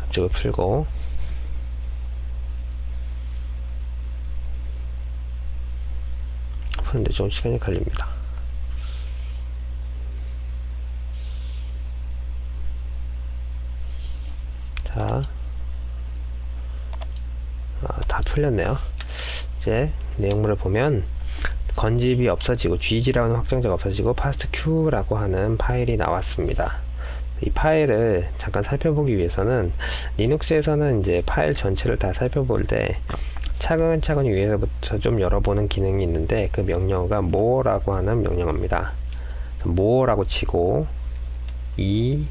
압축을 풀고 푸는데 좀 시간이 걸립니다. 자, 다 풀렸네요. 이제 내용물을 보면 건집이 없어지고 GG라는 확정자가 없어지고 fastq라고 하는 파일이 나왔습니다. 이 파일을 잠깐 살펴보기 위해서는 리눅스에서는 이제 파일 전체를 다 살펴볼 때 차근차근히 위에서부터 좀 열어보는 기능이 있는데, 그 명령어가 more라고 하는 명령어입니다. more라고 치고 2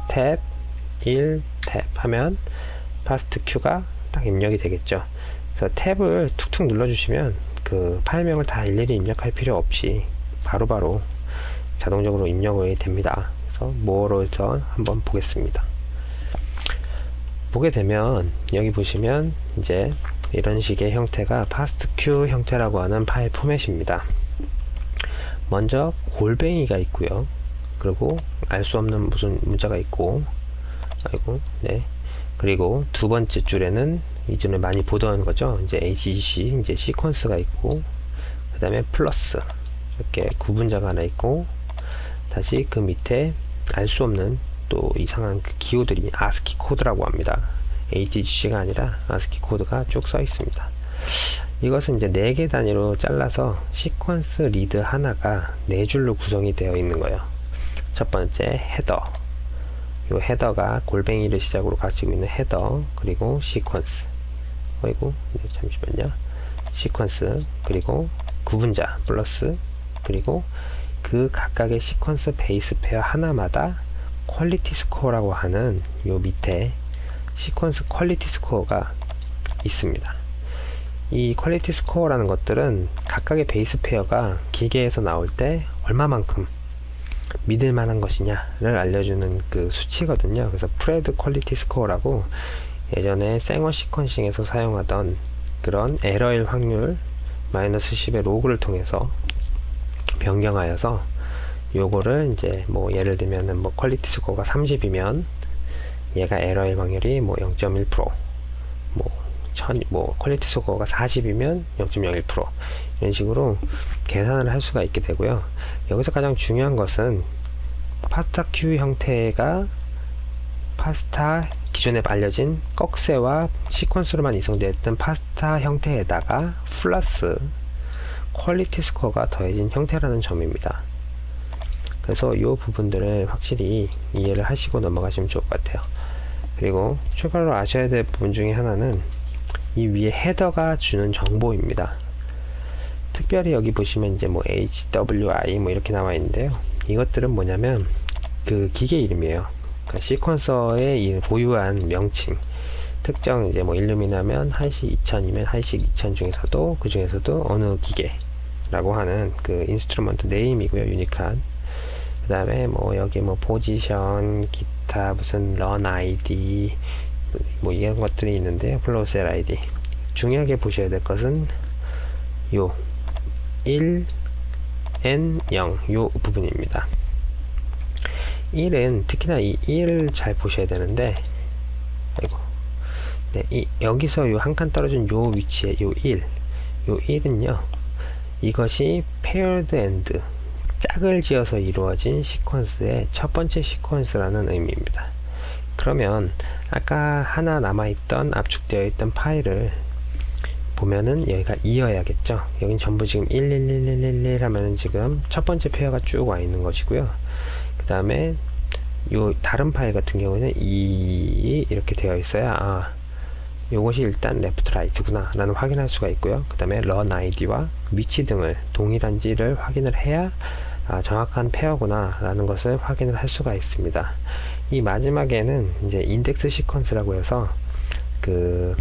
탭 1 탭 하면 fastq가 딱 입력이 되겠죠. 그래서 탭을 툭툭 눌러주시면 그 파일명을 다 일일이 입력할 필요 없이 바로바로 자동적으로 입력이 됩니다. 그래서 more로 해서 한번 보겠습니다. 보게 되면 여기 보시면 이제 이런 식의 형태가 fastq 형태라고 하는 파일 포맷입니다. 먼저 골뱅이가 있고요. 그리고 알 수 없는 무슨 문자가 있고, 네. 그리고 두 번째 줄에는 이전에 많이 보던 거죠. 이제 HEC, 이제 시퀀스가 있고, 그 다음에 플러스, 이렇게 구분자가 하나 있고, 다시 그 밑에 알 수 없는 또 이상한 그 기호들이 ASCII 코드라고 합니다. HEC가 아니라 ASCII 코드가 쭉 써 있습니다. 이것은 이제 4개 단위로 잘라서 시퀀스 리드 하나가 4줄로 구성이 되어 있는 거예요. 첫 번째 헤더, 이 헤더가 골뱅이를 시작으로 가지고 있는 헤더, 그리고 시퀀스, 네, 잠시만요. 시퀀스, 그리고 구분자 플러스, 그리고 그 각각의 시퀀스 베이스 페어 하나마다 퀄리티 스코어라고 하는 요 밑에 시퀀스 퀄리티 스코어가 있습니다. 이 퀄리티 스코어라는 것들은 각각의 베이스 페어가 기계에서 나올 때 얼마만큼 믿을 만한 것이냐를 알려주는 그 수치거든요. 그래서 프레드 퀄리티 스코어라고 예전에 생어 시퀀싱에서 사용하던 그런 에러일 확률 마이너스 10의 로그를 통해서 변경하여서 요거를 이제 뭐 예를 들면은 뭐 퀄리티 스코어가 30이면 얘가 에러일 확률이 뭐 0.1%, 뭐 퀄리티 스코어가 40이면 0.01% 이런 식으로 계산을 할 수가 있게 되고요. 여기서 가장 중요한 것은 파스타Q 형태가 파스타 기존에 알려진 꺽쇠와 시퀀스로만 이송되었던 파스타 형태에다가 플러스 퀄리티 스코어가 더해진 형태라는 점입니다. 그래서 이 부분들을 확실히 이해를 하시고 넘어가시면 좋을 것 같아요. 그리고 추가로 아셔야 될 부분 중에 하나는 이 위에 헤더가 주는 정보입니다. 특별히 여기 보시면 이제 뭐 HWI 뭐 이렇게 나와 있는데요. 이것들은 뭐냐면 그 기계 이름이에요. 그러니까 시퀀서의 보유한 명칭. 특정 이제 뭐 일루미나면 한식 2000이면 한식 2000 중에서도 그 중에서도 어느 기계라고 하는 그 인스트루먼트 네임이고요. 유니크한. 그 다음에 뭐 여기 뭐 포지션, 기타 무슨 런 아이디 뭐 이런 것들이 있는데요. 플로우셀 아이디. 중요하게 보셔야 될 것은 요 1, N, 0 요 부분입니다. 1은 특히나 이 1을 잘 보셔야 되는데, 네, 여기서 요 한 칸 떨어진 요 위치에 요 1은요 이것이 paired end 짝을 지어서 이루어진 시퀀스의 첫 번째 시퀀스라는 의미입니다. 그러면 아까 하나 남아있던 압축되어 있던 파일을 보면은 여기가 2여야겠죠. 여긴 전부 지금 11111 하면은 지금 첫 번째 페어가 쭉 와 있는 것이고요. 그 다음에 요 다른 파일 같은 경우에는 2 이렇게 되어 있어야 요것이 일단 레프트 라이트구나 라는 확인할 수가 있고요. 그 다음에 런 아이디와 위치 등을 동일한지를 확인을 해야 정확한 페어구나 라는 것을 확인을 할 수가 있습니다. 이 마지막에는 이제 인덱스 시퀀스라고 해서 그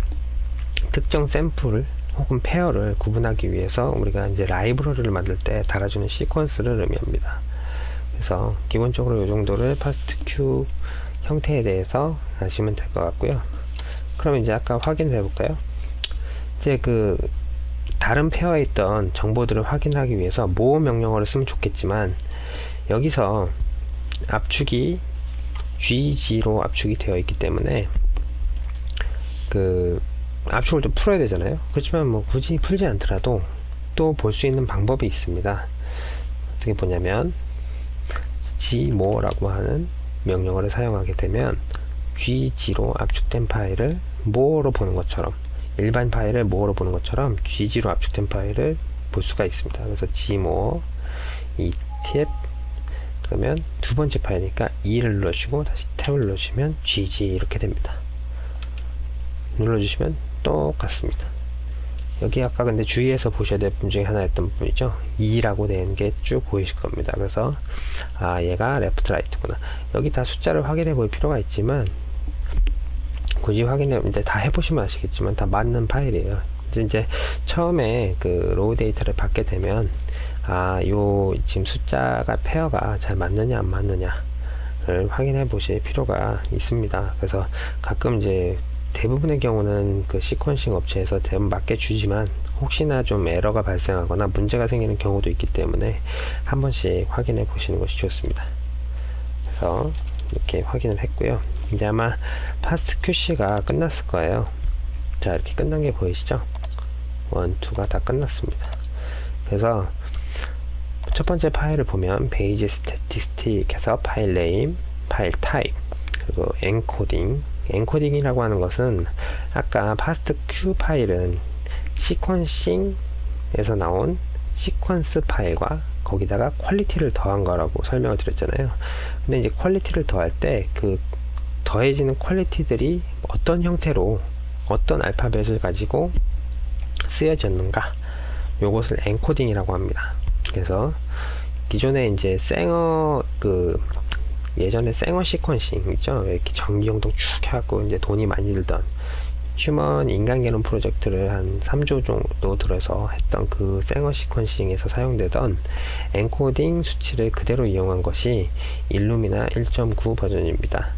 특정 샘플 혹은 페어를 구분하기 위해서 우리가 이제 라이브러리를 만들 때 달아주는 시퀀스를 의미합니다. 그래서 기본적으로 이 정도를 fastq 형태에 대해서 아시면 될 것 같고요. 그럼 이제 아까 확인을 해볼까요? 이제 그 다른 페어에 있던 정보들을 확인하기 위해서 more 명령어를 쓰면 좋겠지만 여기서 압축이 GG로 압축이 되어 있기 때문에 그 압축을 좀 풀어야 되잖아요. 그렇지만 뭐 굳이 풀지 않더라도 또 볼 수 있는 방법이 있습니다. 어떻게 보냐면 gmore라고 하는 명령어를 사용하게 되면 gg로 압축된 파일을 more로 보는 것처럼, 일반 파일을 more로 보는 것처럼 gg로 압축된 파일을 볼 수가 있습니다. 그래서 gmore 이 탭, 그러면 두 번째 파일이니까 2를 눌러주시고 다시 탭을 눌러주시면 gg 이렇게 됩니다. 눌러주시면 똑같습니다. 여기 아까 근데 주의해서 보셔야 될 부분 중에 하나였던 부분이죠. 2라고 된 게 쭉 보이실 겁니다. 그래서 아, 얘가 레프트 라이트구나. 여기 다 숫자를 확인해 볼 필요가 있지만 굳이 이제 다 해보시면 아시겠지만 다 맞는 파일이에요. 이제 처음에 그 로우 데이터를 받게 되면 아, 요 지금 숫자가 페어가 잘 맞느냐 안 맞느냐를 확인해 보실 필요가 있습니다. 그래서 가끔 이제 대부분의 경우는 그 시퀀싱 업체에서 대부분 맞게 주지만 혹시나 좀 에러가 발생하거나 문제가 생기는 경우도 있기 때문에 한 번씩 확인해 보시는 것이 좋습니다. 그래서 이렇게 확인을 했고요. 이제 아마 파스트 QC가 끝났을 거예요. 자, 이렇게 끝난 게 보이시죠? 1, 2가 다 끝났습니다. 그래서 첫 번째 파일을 보면 페이지 스태티스틱에서 파일 네임, 파일 타입, 그리고 엔코딩. 엔코딩이라고 하는 것은 아까 파스트 Q 파일은 시퀀싱에서 나온 시퀀스 파일과 거기다가 퀄리티를 더한 거라고 설명을 드렸잖아요. 근데 이제 퀄리티를 더할 때 그 더해지는 퀄리티들이 어떤 형태로 어떤 알파벳을 가지고 쓰여졌는가, 요것을 엔코딩이라고 합니다. 그래서 기존에 이제 예전에 생어 시퀀싱 있죠. 이렇게 전기용동 쭉 해갖고 이제 돈이 많이 들던 휴먼 인간 게놈 프로젝트를 한 3조 정도 들어서 했던 그 생어 시퀀싱에서 사용되던 엔코딩 수치를 그대로 이용한 것이 일루미나 1.9 버전입니다.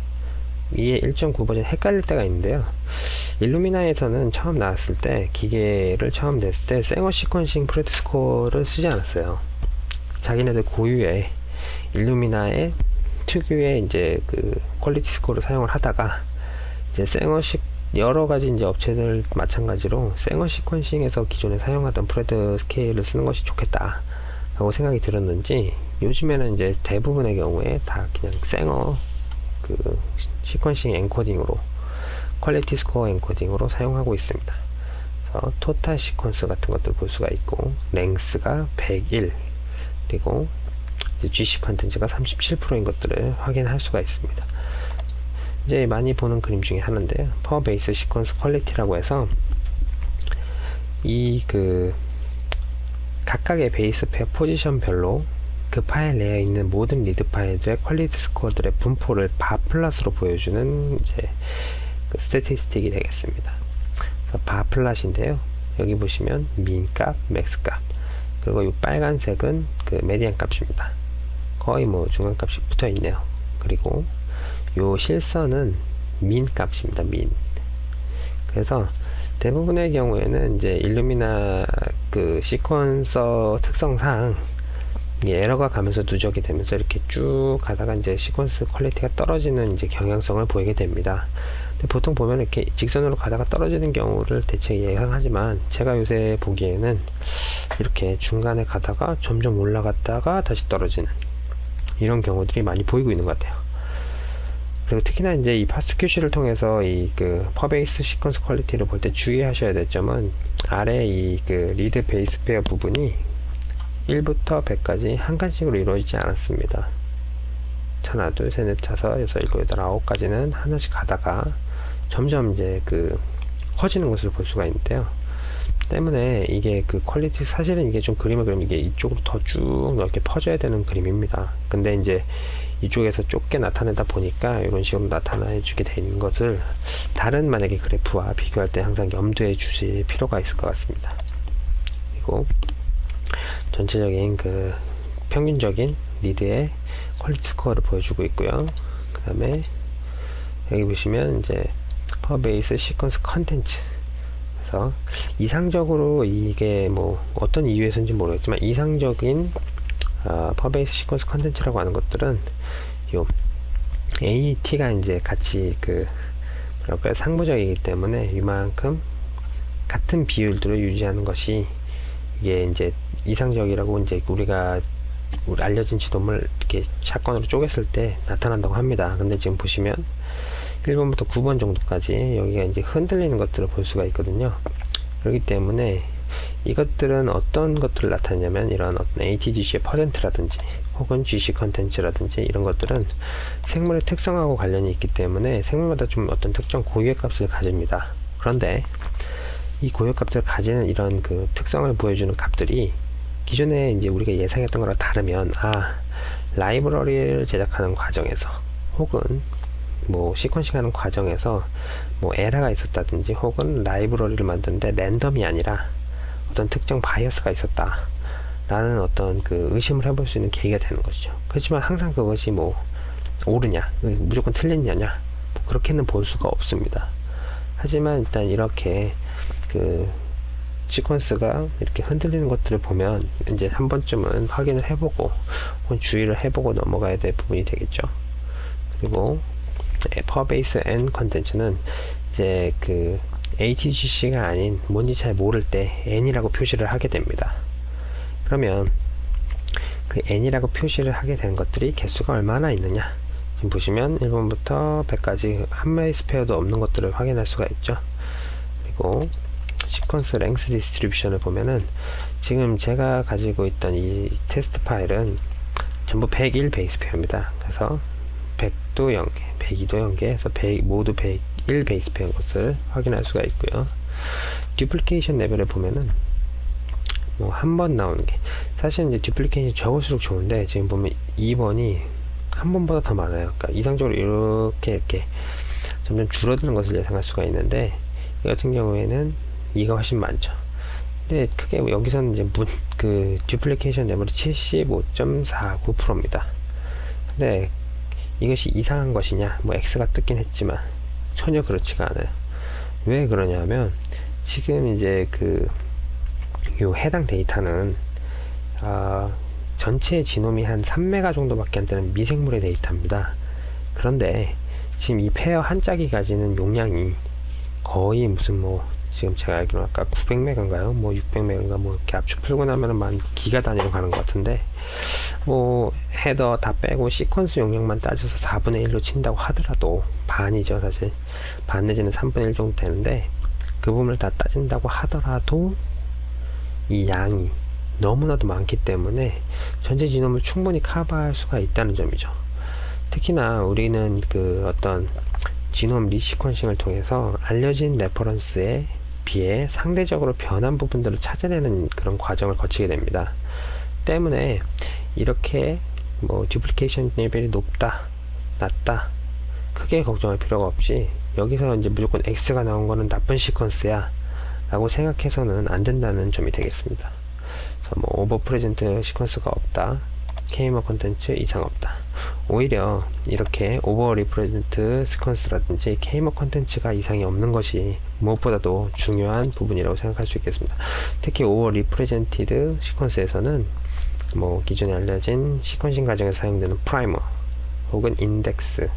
이게 1.9 버전 헷갈릴 때가 있는데요. 일루미나에서는 처음 나왔을 때, 기계를 처음 냈을 때 생어 시퀀싱 프로토콜을 쓰지 않았어요. 자기네들 고유의 일루미나의 특유의 이제 그 퀄리티 스코어를 사용을 하다가 이제 여러 가지 이제 업체들 마찬가지로 생어 시퀀싱에서 기존에 사용하던 프레드 스케일을 쓰는 것이 좋겠다 라고 생각이 들었는지 요즘에는 이제 대부분의 경우에 다 그냥 생어 그 시퀀싱 엔코딩으로, 퀄리티 스코어 엔코딩으로 사용하고 있습니다. 그래서 토탈 시퀀스 같은 것들 볼 수가 있고, 랭스가 101, 그리고 GC 컨텐츠가 37%인 것들을 확인할 수가 있습니다. 이제 많이 보는 그림 중에 하나인데요. 퍼 베이스 시퀀스 퀄리티라고 해서 이 각각의 베이스 페어 포지션별로 그 파일 내에 있는 모든 리드 파일들의 퀄리티 스코어들의 분포를 바 플러스로 보여주는 이제 그 스태티스틱이 되겠습니다. 바 플러스인데요. 여기 보시면 민 값, 맥스 값, 그리고 이 빨간색은 그 메디안 값입니다. 거의 뭐 중간 값이 붙어 있네요. 그리고 요 실선은 민 값입니다. 민. 그래서 대부분의 경우에는 이제 일루미나 그 시퀀서 특성상 에러가 가면서 누적이 되면서 이렇게 쭉 가다가 이제 시퀀스 퀄리티가 떨어지는 이제 경향성을 보이게 됩니다. 근데 보통 보면 이렇게 직선으로 가다가 떨어지는 경우를 대체 예상하지만 제가 요새 보기에는 이렇게 중간에 가다가 점점 올라갔다가 다시 떨어지는 이런 경우들이 많이 보이고 있는 것 같아요. 그리고 특히나 이제 이 파스트 QC를 통해서 이 퍼베이스 시퀀스 퀄리티를 볼 때 주의하셔야 될 점은 아래 이 리드 베이스 페어 부분이 1부터 100까지 한 칸씩으로 이루어지지 않았습니다. 하나, 둘, 셋, 넷, 다섯, 여섯, 일곱, 여덟, 아홉까지는 하나씩 가다가 점점 이제 커지는 것을 볼 수가 있는데요. 때문에 이게 퀄리티, 사실은 이게 좀 그림을 그리면 이게 이쪽으로 더 쭉 넓게 퍼져야 되는 그림입니다. 근데 이제 이쪽에서 좁게 나타내다 보니까 이런 식으로 나타내 주게 되는 것을 다른 만약에 그래프와 비교할 때 항상 염두에 주실 필요가 있을 것 같습니다. 그리고 전체적인 평균적인 리드의 퀄리티 스코어를 보여주고 있고요. 그 다음에 여기 보시면 이제 퍼 베이스 시퀀스 컨텐츠, 그래서 이상적으로 이게 뭐 어떤 이유에서인지 모르겠지만 이상적인 퍼 베이스 시퀀스 컨텐츠라고 하는 것들은 요 AT가 이제 같이 뭐랄까요, 상부적이기 때문에 이만큼 같은 비율들을 유지하는 것이 이게 이제 이상적이라고 이제 우리가 알려진 지도물 이렇게 샷건으로 쪼갰을 때 나타난다고 합니다. 근데 지금 보시면 1번부터 9번 정도까지 여기가 이제 흔들리는 것들을 볼 수가 있거든요. 그렇기 때문에 이것들은 어떤 것들을 나타내냐면 이런 어떤 ATGC의 퍼센트라든지 혹은 GC 컨텐츠라든지 이런 것들은 생물의 특성하고 관련이 있기 때문에 생물마다 좀 어떤 특정 고유의 값을 가집니다. 그런데 이 고유 값들을 가지는 이런 특성을 보여주는 값들이 기존에 이제 우리가 예상했던 거랑 다르면 라이브러리를 제작하는 과정에서 혹은 뭐 시퀀싱 하는 과정에서 뭐 에러가 있었다든지 혹은 라이브러리를 만드는데 랜덤이 아니라 어떤 특정 바이어스가 있었다 라는 어떤 의심을 해볼 수 있는 계기가 되는 것이죠. 그렇지만 항상 그것이 뭐 옳으냐 무조건 틀렸냐냐 뭐 그렇게는 볼 수가 없습니다. 하지만 일단 이렇게 시퀀스가 이렇게 흔들리는 것들을 보면 이제 한 번쯤은 확인을 해보고 혹은 주의를 해보고 넘어가야 될 부분이 되겠죠. 그리고 per base n 컨텐츠는 이제 ATGC가 아닌 뭔지 잘 모를 때 n이라고 표시를 하게 됩니다. 그러면 n이라고 표시를 하게 된 것들이 개수가 얼마나 있느냐, 지금 보시면 1번부터 100까지 한 마리 스페어도 없는 것들을 확인할 수가 있죠. 그리고 시퀀스 랭스 디스트리뷰션을 보면은 지금 제가 가지고 있던 이 테스트 파일은 전부 101 베이스 페어입니다. 그래서 100도 0개, 102도 0개, 해서 모두 101 베이스 페어인 것을 확인할 수가 있고요. 듀플리케이션 레벨을 보면은 뭐 한 번 나오는 게 사실 이제 듀플리케이션이 적을수록 좋은데 지금 보면 2번이 한 번보다 더 많아요. 그러니까 이상적으로 이렇게 점점 줄어드는 것을 예상할 수가 있는데 이 같은 경우에는 2가 훨씬 많죠. 근데 크게 여기서는 이제 듀플리케이션 레벨이 75.49%입니다. 근데 이것이 이상한 것이냐, 뭐 X가 뜨긴 했지만 전혀 그렇지가 않아요. 왜 그러냐면 지금 이제 요 해당 데이터는 전체 지놈이 한 3메가 정도밖에 안 되는 미생물의 데이터입니다. 그런데 지금 이 페어 한 짝이 가지는 용량이 거의 무슨 지금 제가 알기로 아까 900메가인가요? 뭐 600메가인가 뭐 이렇게 압축 풀고 나면은 만 기가 단위로 가는 것 같은데 뭐 헤더 다 빼고 시퀀스 용량만 따져서 4분의 1로 친다고 하더라도 반이죠. 사실 반 내지는 3분의 1 정도 되는데 그 부분을 다 따진다고 하더라도 이 양이 너무나도 많기 때문에 전체 지놈을 충분히 커버할 수가 있다는 점이죠. 특히나 우리는 어떤 지놈 리시퀀싱을 통해서 알려진 레퍼런스에 비해 상대적으로 변한 부분들을 찾아내는 그런 과정을 거치게 됩니다. 때문에 이렇게 뭐 듀플리케이션 레벨이 높다, 낮다 크게 걱정할 필요가 없이 여기서 이제 무조건 X가 나온 거는 나쁜 시퀀스야 라고 생각해서는 안 된다는 점이 되겠습니다. 그래서 뭐 오버 프레젠트 시퀀스가 없다, K머 컨텐츠 이상 없다. 오히려 이렇게 오버 리프레젠트 시퀀스라든지 K머 컨텐츠가 이상이 없는 것이 무엇보다도 중요한 부분이라고 생각할 수 있겠습니다. 특히 오버 리프레젠티드 시퀀스에서는 뭐 기존에 알려진 시퀀싱 과정에서 사용되는 프라이머 혹은 인덱스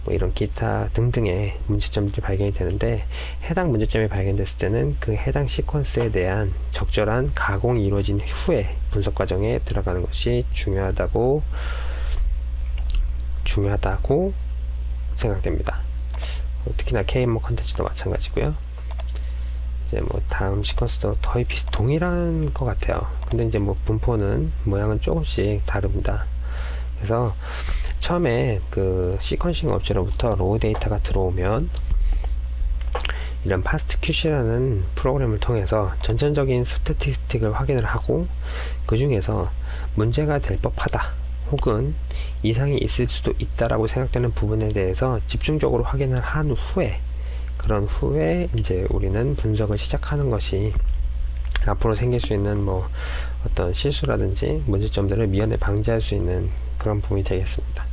뭐 이런 기타 등등의 문제점들이 발견이 되는데 해당 문제점이 발견됐을 때는 그 해당 시퀀스에 대한 적절한 가공이 이루어진 후에 분석 과정에 들어가는 것이 중요하다고 생각됩니다. 특히나 K머 컨텐츠도 마찬가지고요. 이제 뭐 다음 시퀀스도 거의 동일한 것 같아요. 근데 이제 뭐 분포는 모양은 조금씩 다릅니다. 그래서 처음에 시퀀싱 업체로부터 로우 데이터가 들어오면 이런 FastQC라는 프로그램을 통해서 전체적인 스태티스틱을 확인을 하고 그 중에서 문제가 될 법하다 혹은 이상이 있을 수도 있다라고 생각되는 부분에 대해서 집중적으로 확인을 한 후에 그런 후에 이제 우리는 분석을 시작하는 것이 앞으로 생길 수 있는 뭐 어떤 실수라든지 문제점들을 미연에 방지할 수 있는 그런 부분이 되겠습니다.